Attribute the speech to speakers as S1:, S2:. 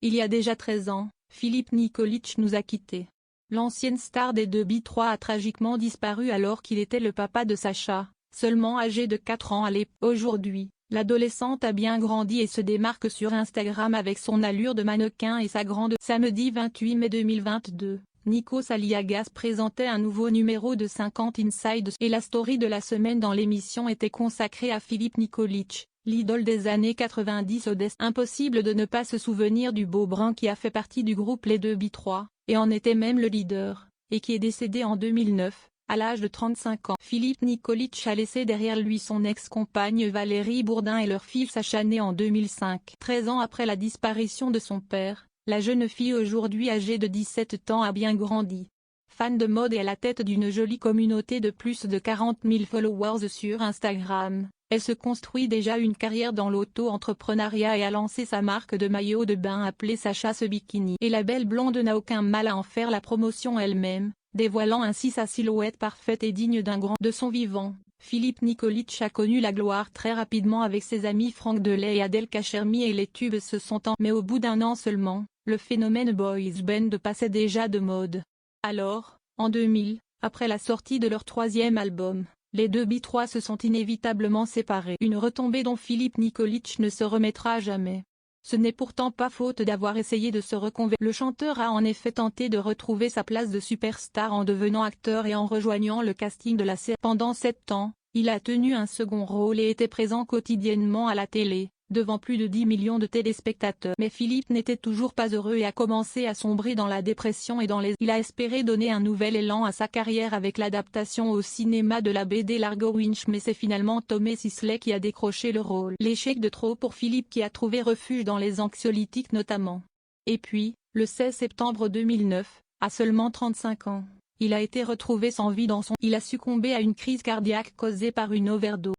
S1: Il y a déjà 13 ans, Philippe Nikolić nous a quittés. L'ancienne star des 2B3 a tragiquement disparu alors qu'il était le papa de Sacha, seulement âgé de 4 ans à l'époque. Aujourd'hui, l'adolescente a bien grandi et se démarque sur Instagram avec son allure de mannequin et sa grande. Samedi 28 mai 2022, Nikos Aliagas présentait un nouveau numéro de 50 Inside et la story de la semaine dans l'émission était consacrée à Philippe Nikolić, l'idole des années 90 au destin. Impossible de ne pas se souvenir du beau brun qui a fait partie du groupe Les 2B3, et en était même le leader, et qui est décédé en 2009, à l'âge de 35 ans. Philippe Nikolić a laissé derrière lui son ex-compagne Valérie Bourdin et leur fille Sacha née en 2005. 13 ans après la disparition de son père, la jeune fille aujourd'hui âgée de 17 ans a bien grandi. Fan de mode et à la tête d'une jolie communauté de plus de 40 000 followers sur Instagram, elle se construit déjà une carrière dans l'auto-entrepreneuriat et a lancé sa marque de maillot de bain appelée Sacha's Bikini. Et la belle blonde n'a aucun mal à en faire la promotion elle-même, dévoilant ainsi sa silhouette parfaite et digne d'un grand. De son vivant, Philippe Nikolić a connu la gloire très rapidement avec ses amis Franck Delay et Adèle Kachermi et les tubes se sont en. Mais au bout d'un an seulement, le phénomène boys band passait déjà de mode. Alors, en 2000, après la sortie de leur 3e album, les 2B3 se sont inévitablement séparés. Une retombée dont Philippe Nikolić ne se remettra jamais. Ce n'est pourtant pas faute d'avoir essayé de se reconvertir. Le chanteur a en effet tenté de retrouver sa place de superstar en devenant acteur et en rejoignant le casting de la série. Pendant 7 ans, il a tenu un second rôle et était présent quotidiennement à la télé, devant plus de 10 millions de téléspectateurs. Mais Philippe n'était toujours pas heureux et a commencé à sombrer dans la dépression et dans les. Il a espéré donner un nouvel élan à sa carrière avec l'adaptation au cinéma de la BD Largo Winch, mais c'est finalement Tomé Sisley qui a décroché le rôle. L'échec de trop pour Philippe qui a trouvé refuge dans les anxiolytiques notamment. Et puis, le 16 septembre 2009, à seulement 35 ans, il a été retrouvé sans vie dans son. Il a succombé à une crise cardiaque causée par une overdose.